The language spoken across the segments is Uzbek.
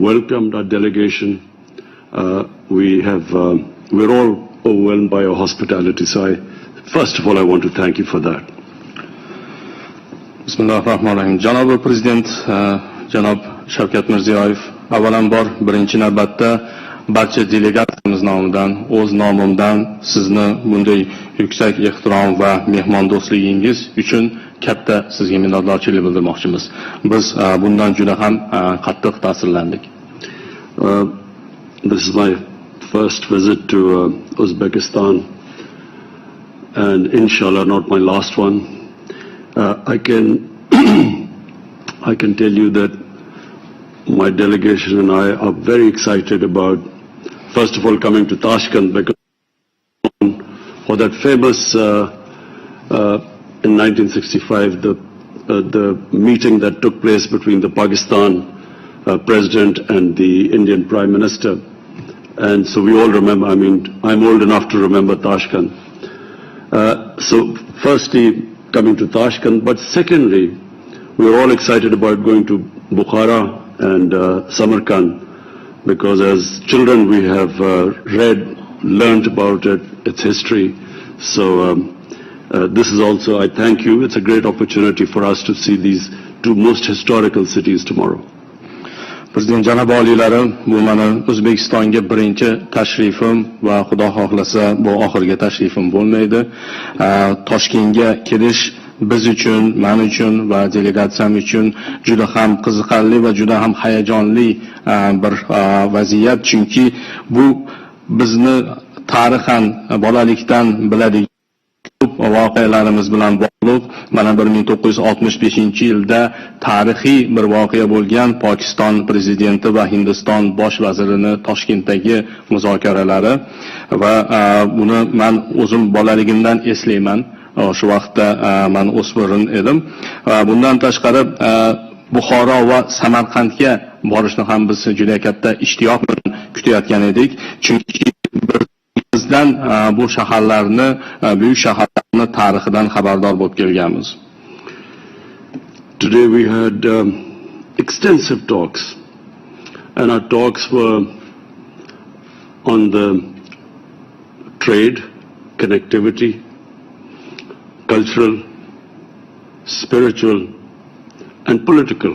welcomed our delegation. We're all overwhelmed by your hospitality. So first of all, I want to thank you for that. Bismillahirrahmanirrahim. Janob Prezident, Janob Shavkat Mirziyoyev, avvalambor birinchi navbatda barcha delegatsiyamiz nomidan, o'z nomimdan sizni bunday yuksak ehtirom va mehmondo'stligingiz uchun katta sizga minnatdorchilik bildirmoqchimiz. Biz bundan juda ham qattiq ta'sirlandik. This is my first visit to Uzbekistan, and inshallah not my last one. I can tell you that my delegation and I are very excited about, first of all, coming to Tashkent, because for that famous in 1965 the meeting that took place between the Pakistan President and the Indian Prime Minister. And so we all remember, I mean, I'm old enough to remember Tashkent. So firstly, coming to Tashkent, but secondly, we're all excited about going to Bukhara and Samarkand, because as children we have learned about it, its history. So this is also, I thank you, it's a great opportunity for us to see these two most historical cities tomorrow. Prezident janob oliylari, bu meni O'zbekistonga birinchi tashrifim va Xudo xohlasa bu oxirgi tashrifim bo'lmaydi. Toshkentga kelish biz uchun, men uchun va delegatsiyam uchun juda ham qiziqarli va juda ham hayajonli bir vaziyat, chunki bu bizni tarixan bolalikdan biladigan voqealarimiz bilan bog'liq. Mana 1965-yilda tarixiy bir voqea bo'lgan Pokiston prezidenti va Hindiston bosh vazirini Toshkentdagi muzokaralari va buni men o'zim bolaligimdan eslayman. Shu vaqtda men o'smir edim. Bundan tashqari Buxoro va Samarqandga borishni ham biz juda katta ishtiyoq bilan kutayotgan edik, chunki bizdan bu shaharlarni, büyük shaharlarni tarixidan xabardor bo'lib kelganmiz. Today we had extensive talks, and our talks were on the trade, connectivity, cultural, spiritual, and political.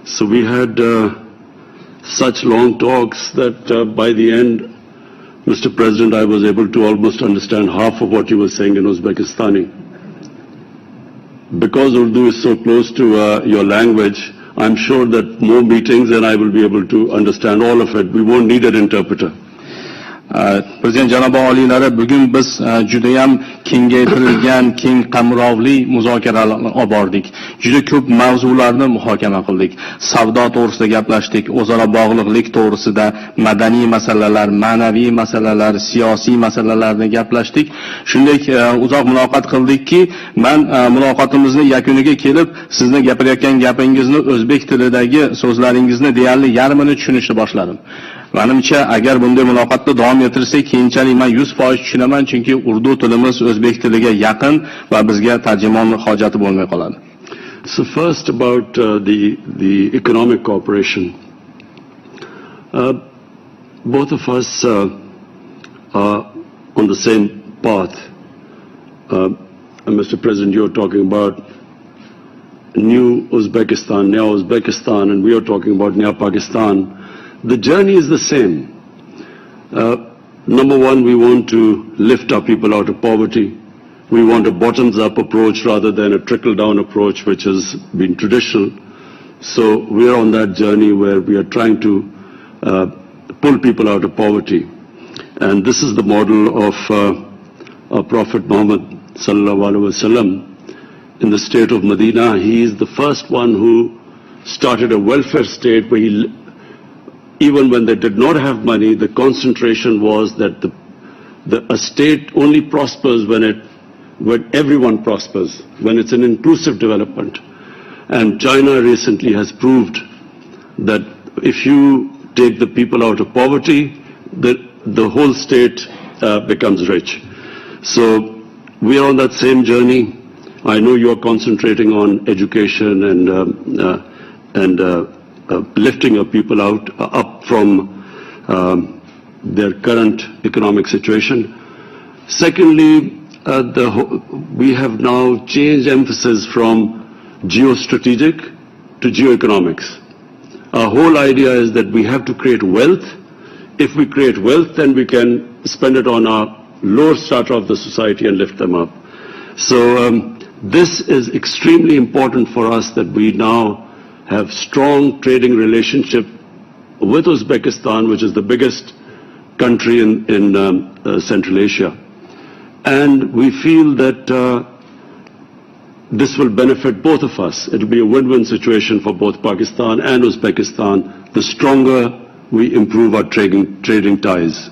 So we had such long talks that by the end, Mr. President, I was able to almost understand half of what you were saying in Uzbekistani. Because Urdu is so close to your language, I'm sure that more meetings and I will be able to understand all of it. We won't need an interpreter. Prezident janob oliylari, bugun biz juda ham kengaytirilgan, keng qamrovli muzokaralar olib bordik. Juda ko'p mavzularni muhokama qildik. Savdo to'g'risida gaplashdik, o'zaro bog'liqlik to'g'risida, madaniy masalalar, ma'naviy masalalar, siyosiy masalalarni gaplashdik. Shunday uzoq muloqot qildikki, men muloqotimizni yakuniga kelib, sizni gapirayotgan gapingizni o'zbek tilidagi so'zlaringizni deyarli yarmini tushunishni boshladim. Menimcha, agar bunday muloqotda davom ettirsak, keyinchalik men 100% tushunaman, chunki urdu tilimiz o'zbek tiliga yaqin va bizga tarjimon hojati bo'lmay qoladi. So first about the economic cooperation. Both of us are on the same path. Mr. President, you're talking about new Uzbekistan, Nea Uzbekistan, and we are talking about Nea Pakistan. The journey is the same. Number one, we want to lift our people out of poverty. We want a bottoms-up approach rather than a trickle-down approach, which has been traditional. So we are on that journey where we are trying to pull people out of poverty. And this is the model of our Prophet Muhammad sallallahu alaihi wasallam. In the state of Medina, he is the first one who started a welfare state where even when they did not have money, the concentration was that a state only prospers when everyone prospers, when it's an inclusive development. And China recently has proved that if you take the people out of poverty, the whole state becomes rich. So we are on that same journey. I know you are concentrating on education and lifting our people up from their current economic situation. Secondly, we have now changed emphasis from geostrategic to geoeconomics. Our whole idea is that we have to create wealth. If we create wealth, then we can spend it on our lower strata of the society and lift them up. So this is extremely important for us, that we now have strong trading relationship with Uzbekistan, which is the biggest country in Central Asia. And we feel that this will benefit both of us. It will be a win-win situation for both Pakistan and Uzbekistan, the stronger we improve our trading ties.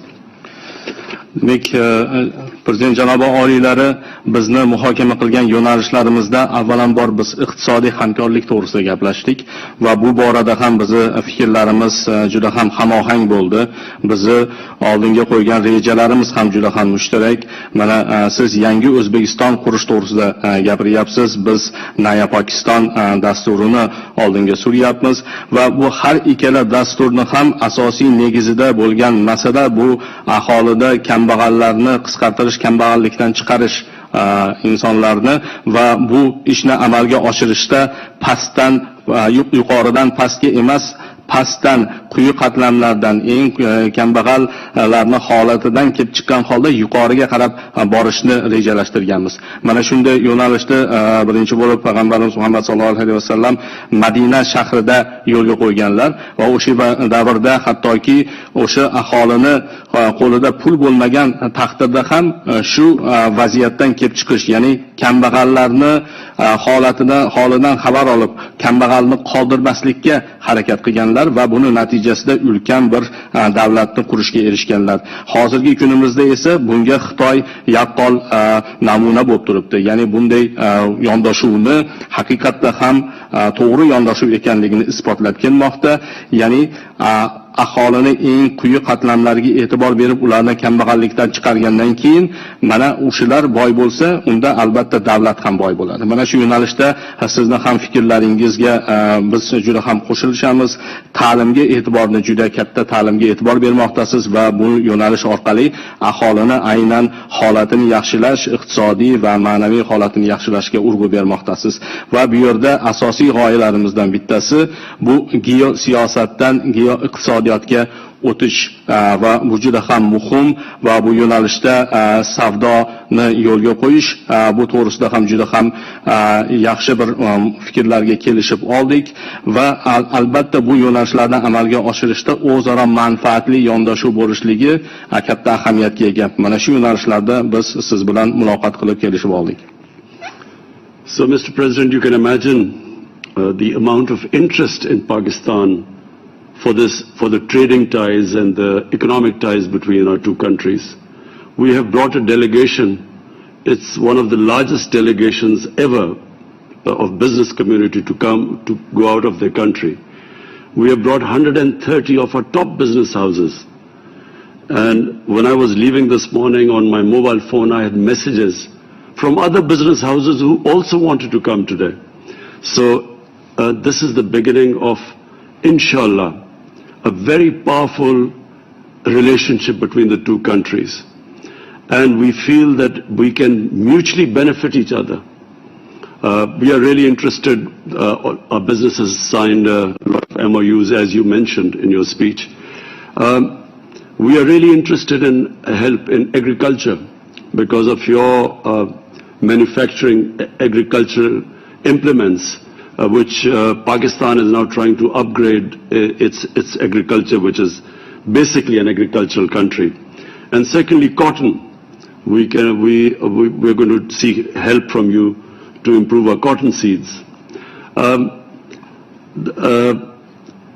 Prezident janobi oliylari bizni muhokama qilgan yo'nalishlarimizda avvalambor biz iqtisodiy hamkorlik to'g'risida gaplashdik va bu borada ham bizni fikrlarimiz juda ham hamohang bo'ldi. Bizni oldinga qo'ygan rejalarimiz ham juda ham mushtarak. Mana siz yangi O'zbekiston qurish to'g'risida gapiryapsiz. Biz Naya Pokiston dasturini oldinga suryapmiz va bu har ikkala dasturni ham asosiy negizida bo'lgan masala bu aholida kambag'allarni qisqartirish, kambag'allikdan chiqarish insonlarni va bu ishni amalga oshirishda pastdan yuqoridan pastga emas, pastdan quyi qatlamlardan eng kambag'allarni holatidan kelib chiqqan holda yuqoriga qarab borishni rejalashtirganmiz. Mana shunday yo'nalishda birinchi bo'lib payg'ambarimiz Muhammad sallallohu alayhi vasallam Madina shahrida yo'lga qo'yganlar va o'sha davrda hattoki o'sha aholini qo'lida pul bo'lmagan taqdirda ham shu vaziyatdan kelib chiqish, ya'ni kambag'allarni holidan xabar olib, kambag'alni qoldirmaslikka harakat qilganlar va buni natijasida ulkan bir davlatni qurishga erishganlar. Hozirgi kunimizda esa bunga Xitoy yaqqol namuna bo'lib turibdi. Ya'ni bunday yondashuvni haqiqatda ham to'g'ri yondashuv ekanligini isbotlab kelmoqda. Ya'ni aholini eng quyi qatlamlariga e'tibor berib, ularni kambag'allikdan chiqargandan keyin mana o'shalar boy bo'lsa, unda albatta davlat ham boy bo'ladi. Mana shu yo'nalishda sizni ham fikrlaringizga biz juda ham qo'shilishamiz. Ta'limga e'tiborni, juda katta ta'limga e'tibor bermoqdasiz va bu yo'nalish orqali aholini aynan holatini yaxshilash, iqtisodiy va ma'naviy holatini yaxshilashga urg'u bermoqdasiz. Va bu yerda asosiy g'oyalarimizdan bittasi bu geosiyosatdan geoiqtisodiyotga o'tish va bu juda ham muhim va bu yo'nalishda savdoni yo'lga qo'yish, bu to'g'risida ham juda ham yaxshi bir fikrlarga kelishib oldik va albatta bu yo'nalishlarni amalga oshirishda o'zaro manfaatli yondashuv bo'lishligi katta ahamiyatga ega. Mana shu yo'nalishlarda biz siz bilan muloqot qilib kelishib oldik. So Mr. President, you can imagine the amount of interest in Pakistan for the trading ties and the economic ties between our two countries. We have brought a delegation. It's one of the largest delegations ever of business community to come to go out of their country. We have brought 130 of our top business houses. And when I was leaving this morning on my mobile phone, I had messages from other business houses who also wanted to come today. So this is the beginning of, inshallah, a very powerful relationship between the two countries. And we feel that we can mutually benefit each other. We are really interested, our business has signed a lot of MOUs, as you mentioned in your speech. We are really interested in help in agriculture because of your manufacturing agricultural implements, which Pakistan is now trying to upgrade its agriculture, which is basically an agricultural country. And secondly, cotton. We're going to seek help from you to improve our cotton seeds.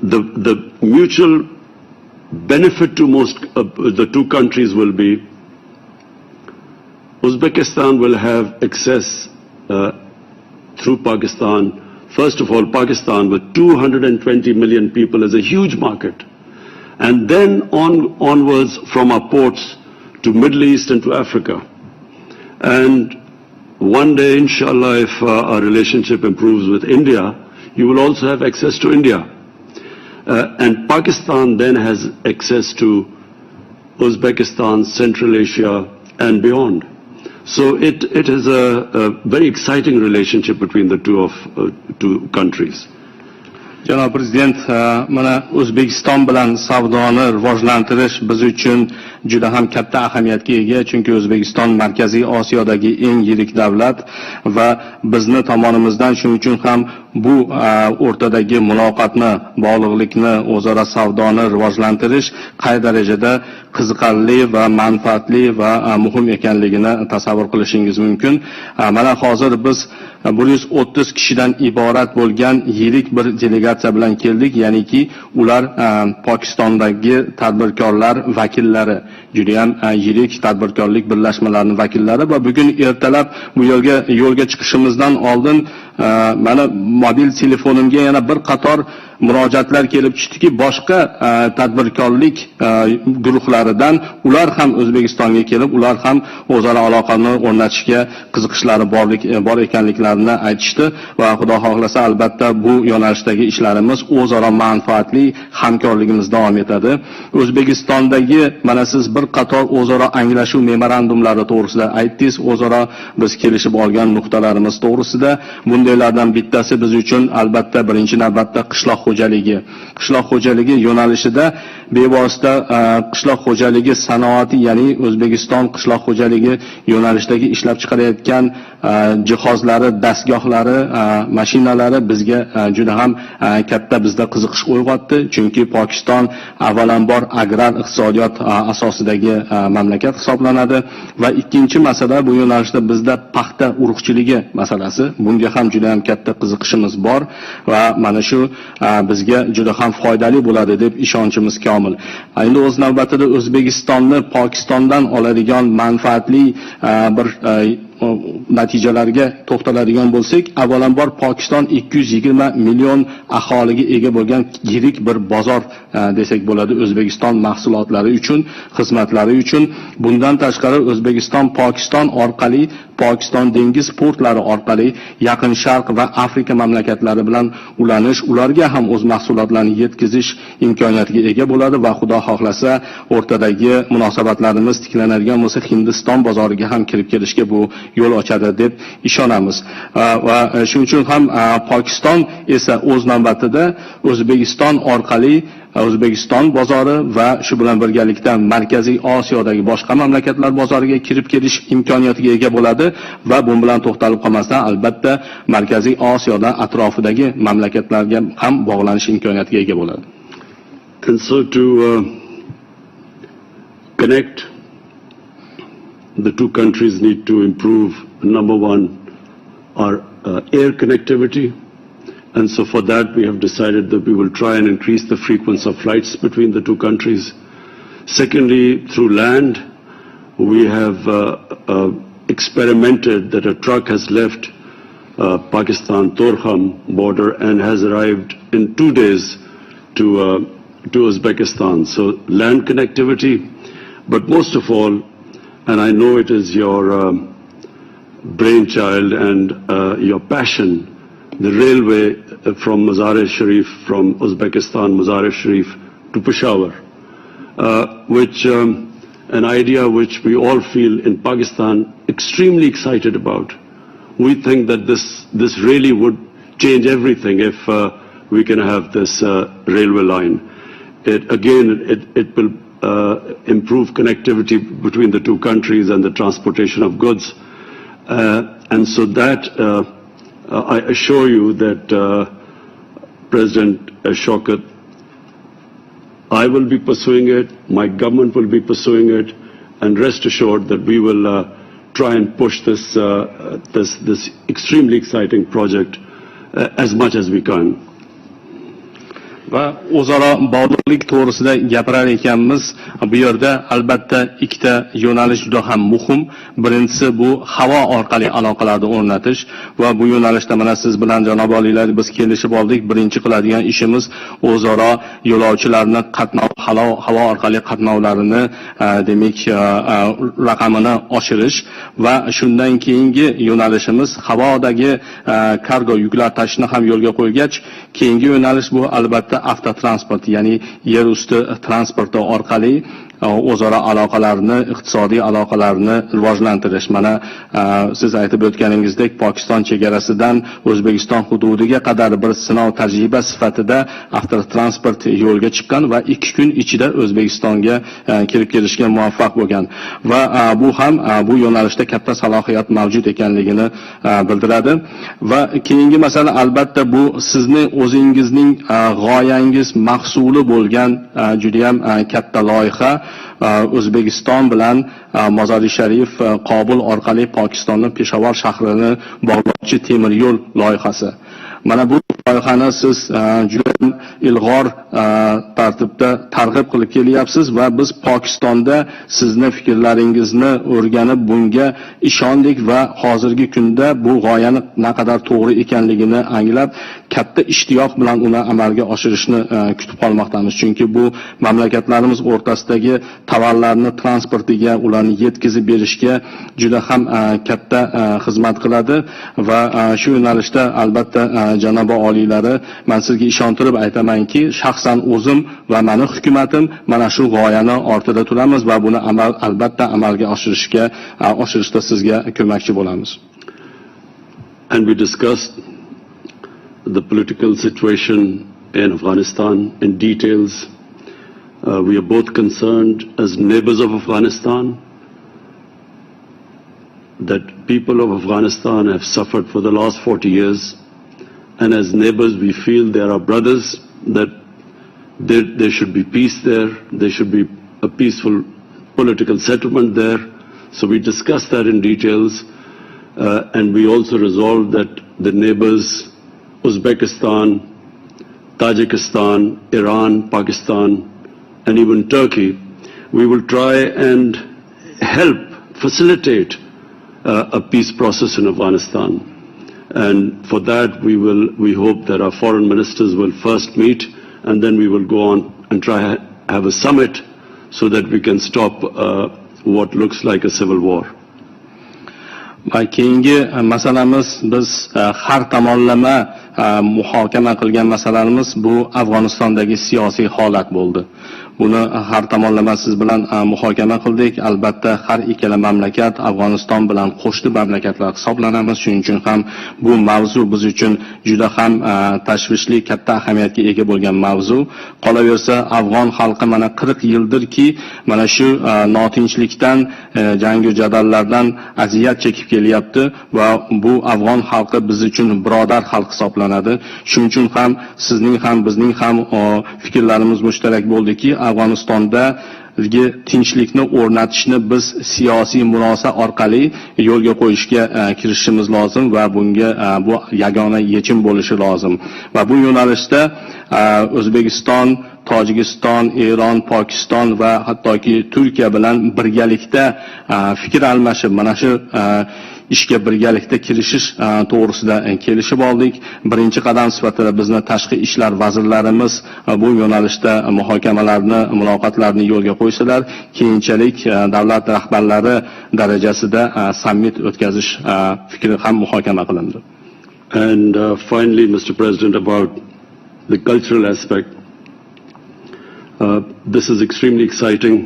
The mutual benefit to the two countries will be Uzbekistan will have access through Pakistan. First of all, Pakistan with 220 million people is a huge market. And then onwards from our ports to Middle East and to Africa. And one day, inshallah, if our relationship improves with India, you will also have access to India. And Pakistan then has access to Uzbekistan, Central Asia, and beyond. So it is a very exciting relationship between the two countries. Janob Prezident, mana O'zbekiston bilan savdoni rivojlantirish biz uchun juda ham katta ahamiyatga ega, chunki O'zbekiston Markaziy Osiyodagi eng yirik davlat va bizni tomonimizdan shuning uchun ham bu o'rtadagi muloqotni, bog'liqlikni, o'zaro savdoni rivojlantirish qay darajada qiziqarli va manfaatli va muhim ekanligini tasavvur qilishingiz mumkin. Mana hozir biz 130 kishidan iborat bo'lgan yirik bir delegatsiya bilan keldik, ya'niki ular Pokistondagi tadbirkorlar vakillari, juda ham yirik tadbirkorlik birlashmalarining vakillari va bugun ertalab bu yo'lga chiqishimizdan oldin mana mobil telefonimga yana bir qator murojaatlar kelib tushdiki, boshqa tadbirkorlik guruhlaridan ular ham O'zbekistonga kelib, ular ham o'zaro aloqani o'rnatishga qiziqishlari bor ekanliklarini aytishdi va xudo xohlasa albatta bu yo'nalishdagi ishlarimiz o'zaro manfaatli hamkorligimiz davom etadi. O'zbekistondagi mana siz bir qator o'zaro anglashuv memorandumlari to'g'risida aytdingiz, o'zaro biz kelishib olgan nuqtalarimiz to'g'risida. Bundaylardan bittasi biz uchun albatta birinchi navbatda qishloq xo'jaligi yo'nalishida bevosita qishloq xo'jaligi sanoati, ya'ni O'zbekiston qishloq xo'jaligi yo'nalishidagi ishlab chiqarayotgan jihozlari, dastgohlari, mashinalari bizga juda ham katta bizda qiziqish uyg'otdi, chunki Pokiston avvalambor agrar iqtisodiyot asosidagi mamlakat hisoblanadi va ikkinchi masala bu yo'nalishda bizda paxta urug'chiligi masalasi, bunga ham juda ham katta qiziqishimiz bor va mana shu bizga juda ham foydali bo'ladi deb ishonchimiz komil. Endi o'z navbatida O'zbekistonni Pokistondan oladigan manfaatli bir natijalarga to'xtaladigan bo'lsak, avvalambor Pokiston 220 million aholiga ega bo'lgan yirik bir bozor desak bo'ladi O'zbekiston mahsulotlari uchun, xizmatlari uchun. Bundan tashqari O'zbekiston Pokiston orqali, Pokiston dengiz portlari orqali Yaqin Sharq va Afrika mamlakatlari bilan ulanish, ularga ham o'z mahsulotlarini yetkazish imkoniyatiga ega bo'ladi va xudo xohlasa o'rtadagi munosabatlarimiz tiklanadigan bo'lsa, Hindiston bozoriga ham kirib kelishga bu yo'l ochadi deb ishonamiz. Va shuning uchun ham Pokiston esa o'z navbatida O'zbekiston orqali O'zbekiston bozori va shu bilan birgalikda Markaziy Osiyodagi boshqa mamlakatlar bozoriga kirib kelish imkoniyatiga ega bo'ladi va bu bilan to'xtalib qolmasdan albatta Markaziy Osiyoda atrofidagi mamlakatlarga ham bog'lanish imkoniyatiga ega bo'ladi. And so to connect, the two countries need to improve, number one, our air connectivity. And so for that, we have decided that we will try and increase the frequency of flights between the two countries. Secondly, through land, we have experimented that a truck has left Pakistan-Torkham border and has arrived in 2 days to Uzbekistan. So land connectivity, but most of all, and I know it is your brainchild and your passion, the railway from Mazar-e-Sharif, from Uzbekistan, Mazar-e-Sharif to Peshawar, which an idea which we all feel in Pakistan extremely excited about. We think that this really would change everything if we can have this railway line. It will improve connectivity between the two countries and the transportation of goods. And so that I assure you that President Shaukat, I will be pursuing it, my government will be pursuing it, and rest assured that we will try and push this extremely exciting project as much as we can. Va o'zaro bog'liqlik to'g'risida gapirar ekanmiz. Bu yerda albatta ikkita yo'nalish juda ham muhim. Birinchisi bu havo orqali aloqalarni o'rnatish va bu yo'nalishda mana siz bilan janob oliylar biz kelishib oldik. Birinchi qiladigan ishimiz o'zaro yo'lovchilarni havo orqali qatnovlarini demak raqamini oshirish va shundan keyingi yo'nalishimiz havodagi kargo yuklar tashishni ham yo'lga qo'ygach, keyingi yo'nalish bu albatta avtotransport, ya'ni yer usti transporti orqali o'zaro aloqalarni, iqtisodiy aloqalarni rivojlantirish. Mana siz aytib o'tganingizdek, Pokiston chegarasidan O'zbekiston hududiga qadar bir sinov tajriba sifatida avtotransport yo'lga chiqqan va 2 kun ichida O'zbekistonga kirib kelishga muvaffaq bo'lgan. Va bu ham bu yo'nalishda katta salohiyat mavjud ekanligini bildiradi. Va keyingi masala albatta bu sizni o'zingizning g'oyangiz mahsuli bo'lgan juda ham katta loyiha. O'zbekiston bilan Mozori Sharif Qobul orqali Pokistonning Peshawar shahrini bog'lovchi temir yo'l loyihasi. Mana bu loyihani siz juda ilg'or tartibda targ'ib qilib kelyapsiz va biz Pokistonda sizni fikrlaringizni o'rganib bunga ishondik va hozirgi kunda bu g'oyani naqadar to'g'ri ekanligini anglab katta ishtiyoq bilan uni amalga oshirishni kutib qolmoqdamiz. Chunki bu mamlakatlarimiz o'rtasidagi tovarlarni transportiga, ularni yetkazib berishga juda ham katta xizmat qiladi va shu yo'nalishda albatta janobi oliylari, men sizga ishontirib aytamanki, shaxsan o'zim va meni hukumatim mana shu g'oyani ortida turamiz va buni albatta amalga oshirishda sizga ko'makchi bo'lamiz. And we discussed the political situation in Afghanistan in details. We are both concerned as neighbors of Afghanistan that people of Afghanistan have suffered for the last 40 years. And as neighbors, we feel they are our brothers, that there should be peace there, there should be a peaceful political settlement there. So we discussed that in details, and we also resolved that the neighbors, Uzbekistan, Tajikistan, Iran, Pakistan, and even Turkey, we will try and help facilitate a peace process in Afghanistan. And for that, we hope that our foreign ministers will first meet, and then we will go on and try to have a summit so that we can stop what looks like a civil war. Keyingi masalamiz biz har tomonlama muhokama qilgan masalamiz bu Afg'onistondagi siyosiy holat bo'ldi. Buni har tomonlama siz bilan muhokama qildik. Albatta har ikkala mamlakat Afg'oniston bilan qo'shni mamlakatlar hisoblanamiz. Shuning uchun ham bu mavzu biz uchun juda ham tashvishli, katta ahamiyatga ega bo'lgan mavzu. Qolaversa, afg'on xalqi mana 40 yildirki mana shu notinchlikdan, jangu jadallardan aziyat chekib kelyapti va bu afg'on xalqi biz uchun birodar xalq hisoblanadi. Shuning uchun ham sizning ham bizning ham fikrlarimiz mushtarak bo'ldiki, Afg'onistonda tinchlikni o'rnatishni biz siyosiy murosa orqali yo'lga qo'yishga kirishimiz lozim va bunga bu yagona yechim bo'lishi lozim. Va bu yo'nalishda O'zbekiston, Tojikiston, Eron, Pokiston va hattoki Turkiya bilan birgalikda fikr almashib mana shu ishga birgalikda kirishish to'g'risida kelishib oldik. Birinchi qadam sifatida bizni tashqi ishlar vazirlarimiz bu yo'nalishda muhokamalarni, muloqotlarni yo'lga qo'ysalar, keyinchalik davlat rahbarlari darajasida summit o'tkazish fikri ham muhokama qilindi. And finally, Mr. President, about the cultural aspect. This is extremely exciting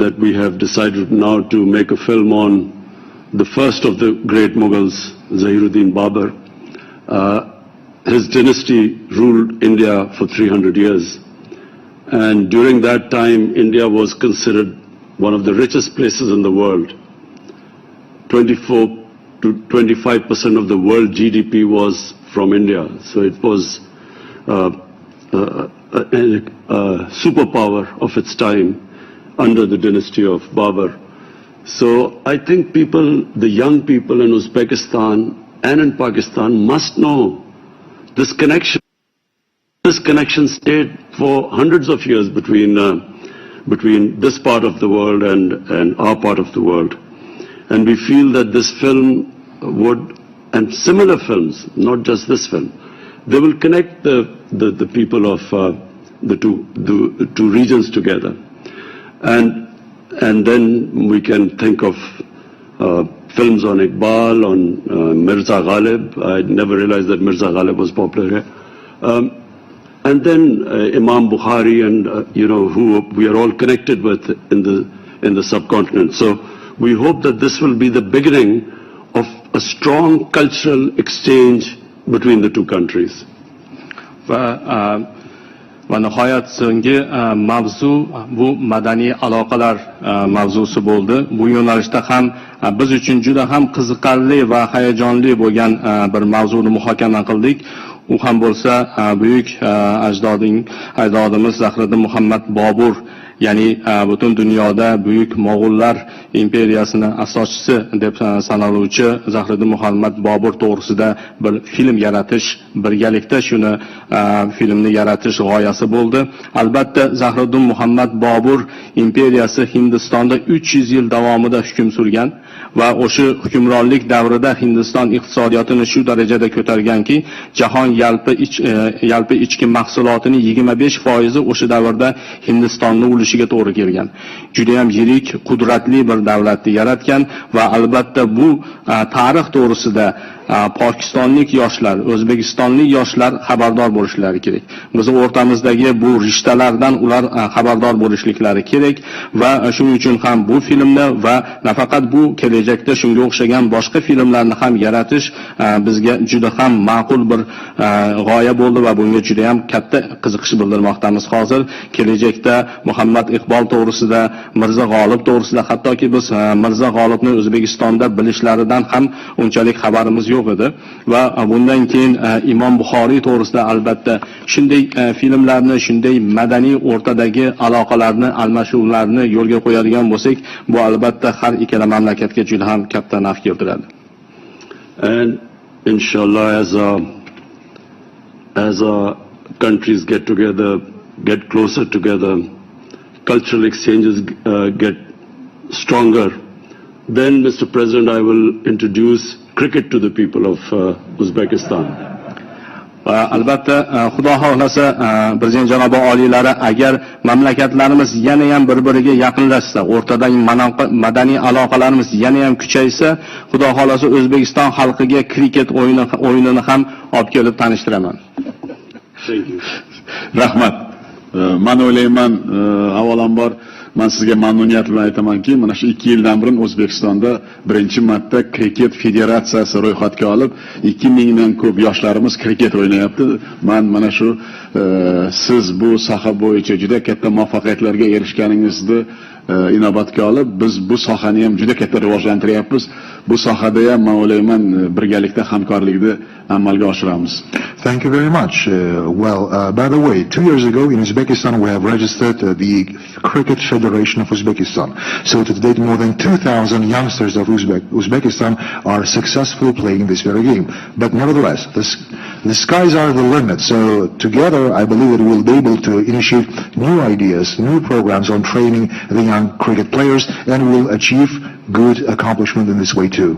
that we have decided now to make a film on the first of the great Mughals, Zahiruddin Babur. His dynasty ruled India for 300 years. And during that time, India was considered one of the richest places in the world. 24 to 25% of the world GDP was from India. So it was a superpower of its time under the dynasty of Babur. So I think people, the young people in Uzbekistan and in Pakistan must know this connection. This connection stayed for hundreds of years between this part of the world and our part of the world. And we feel that this film would, and similar films, not just this film, they will connect the people of the two regions together. And then we can think of films on Iqbal, on Mirza Ghalib. I never realized that Mirza Ghalib was popular here. And then Imam Bukhari and who we are all connected with in the subcontinent. So we hope that this will be the beginning of a strong cultural exchange between the two countries. Va nihoyat so'nggi mavzu bu madaniy aloqalar mavzusi bo'ldi. Bu yo'nalishda ham biz uchun juda ham qiziqarli va hayajonli bo'lgan bir mavzuni muhokama qildik. U ham bo'lsa buyuk ajdodimiz Zahiriddin Muhammad Bobur, ya'ni butun dunyoda buyuk Mo'g'ullar imperiyasini asoschisi deb sanaluvchi Zahiriddin Muhammad Bobur to'g'risida bir film yaratish, birgalikda shuni filmni yaratish g'oyasi bo'ldi. Albatta Zahiriddin Muhammad Bobur imperiyasi Hindistonda 300 yil davomida hukm surgan va o'sha hukmronlik davrida Hindiston iqtisodiyotini shu darajada ko'targanki, jahon yalpi ichki mahsulotining 25% o'sha davrda Hindistonning ulushiga to'g'ri kelgan. Juda ham yirik, qudratli bir davlatni yaratgan va albatta bu tarix to'g'risida Pokistonlik yoshlar, O'zbekistonlik yoshlar xabardor bo'lishlari kerak. Bizning o'rtamizdagi bu rishtalardan ular xabardor bo'lishliklari kerak va shuning uchun ham bu filmni va nafaqat bu kelajakda shunga o'xshagan boshqa filmlarni ham yaratish bizga juda ham ma'qul bir g'oya bo'ldi va bunga juda ham katta qiziqish bildirmoqdamiz. Hozir kelajakda Muhammad Iqbol to'g'risida, Mirza G'olib to'g'risida, hattoki biz Mirza G'olibni O'zbekistonda bilishlaridan ham unchalik xabarimiz yo'q edi va bundan keyin Imom Buxoriy to'g'risida albatta shunday filmlarni, shunday madaniy o'rtadagi aloqalarni, almashuvlarni yo'lga qo'yadigan bo'lsak, bu albatta har ikkala mamlakatga juda ham katta naf keltiradi. And inshallah as our countries get together, get closer together, cultural exchanges get stronger, then Mr. President, I will introduce cricket to the people of Uzbekistan. Albatta Xudo xohlasa prezident janobi oliylari agar mamlakatlarimiz yana ham bir-biriga yaqinlashsa, o'rtadagi madaniy aloqalarimiz yana ham kuchaysa, Xudo xohlasa O'zbekiston xalqiga kriket o'yinini ham olib kelib tanishtiraman. Rahmat. Men o'ylayman, avvalambor men sizga mamnuniyat bilan aytamanki, mana shu 2 yildan burun O'zbekistonda birinchi marta kriket federatsiyasi ro'yxatga olib, 2000 dan ko'p yoshlarimiz kriket o'ynayapti. Men mana shu siz bu soha bo'yicha juda katta muvaffaqiyatlarga erishganingizni inobatga olib, biz bu sohani ham juda katta rivojlantiryapmiz. Bu sohada ham men o'ylayman birgalikda hamkorlikni amalga oshiramiz. Thank you very much. By the way, 2 years ago in Uzbekistan we have registered the Cricket Federation of Uzbekistan. So to date more than 2,000 youngsters of Uzbekistan are successfully playing this very game. But nevertheless, the skies are the limit. So together I believe that we will be able to initiate new ideas, new programs on training the young cricket players, and we will achieve good accomplishment in this way too.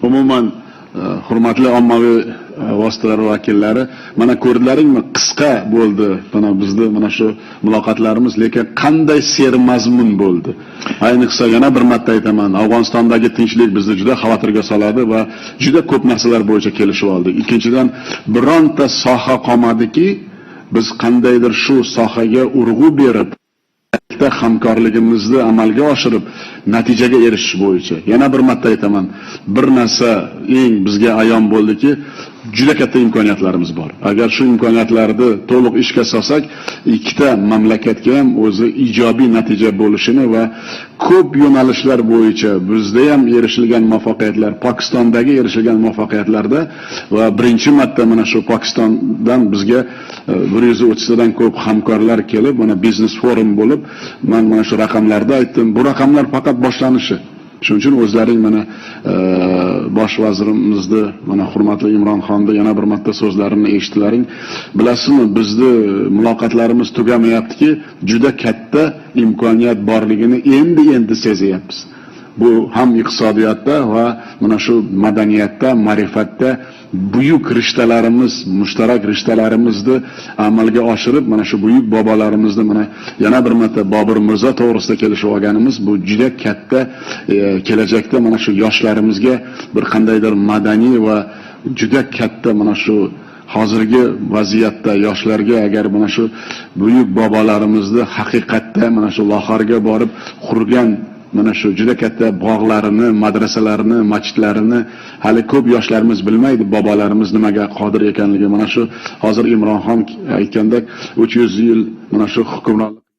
Umuman hurmatli ommaviy vositalar vakillari, mana ko'rdilaringmi, qisqa bo'ldi mana bizda mana shu muloqotlarimiz, lekin qanday sermazmun bo'ldi. Ayniqsa yana bir marta aytaman, Afg'onistondagi tinchlik bizni juda xavotirga soladi va juda ko'p narsalar bo'yicha kelishib oldik. Ikkinchidan, bironta soha qolmadiki, biz qandaydir shu sohaga urg'u berib hamkorligimizni amalga oshirib natijaga erishish bo'yicha. Yana bir marta aytaman, bir narsa eng bizga ayon bo'ldiki, juda katta imkoniyatlarimiz bor. Agar shu imkoniyatlarni to'liq ishga solsak, ikkita mamlakatga ham o'zi ijobiy natija bo'lishini va ko'p yo'nalishlar bo'yicha bizda ham erishilgan muvaffaqiyatlar, Pokistondagi erishilgan muvaffaqiyatlarda va birinchi marta mana shu Pokistondan bizga 130 dan ko'p hamkorlar kelib, mana biznes forum bo'lib, men mana shu raqamlarda aytdim. Bu raqamlar faqat boshlanishi. Shuning uchun o'zlaring mana bosh vazirimizni, mana hurmatli Imron xonni yana bir marta so'zlarini eshitdilaring. Bilasizmi, bizni muloqotlarimiz tugamayaptiki, juda katta imkoniyat borligini endi sezyapmiz. Bu ham iqtisodiyotda va mana shu madaniyatda, ma'rifatda buyuk rishtalarimiz, mushtarak rishtalarimizni amalga oshirib, mana shu buyuk bobolarimizni mana yana bir marta Bobur Mirzo to'g'risida kelishib olganimiz bu juda katta kelajakda mana shu yoshlarimizga bir qandaydir madaniy va juda katta mana shu hozirgi vaziyatda yoshlarga agar mana shu buyuk bobolarimizni haqiqatda mana shu loharga borib qurgan mana shu juda katta bog'larini, madrasalarini, masjidlarini hali ko'p yoshlarimiz bilmaydi bobolarimiz nimaga qodir ekanligi. Mana shu hozir Imron ham aytgandek 300 yil mana shu hukmronlik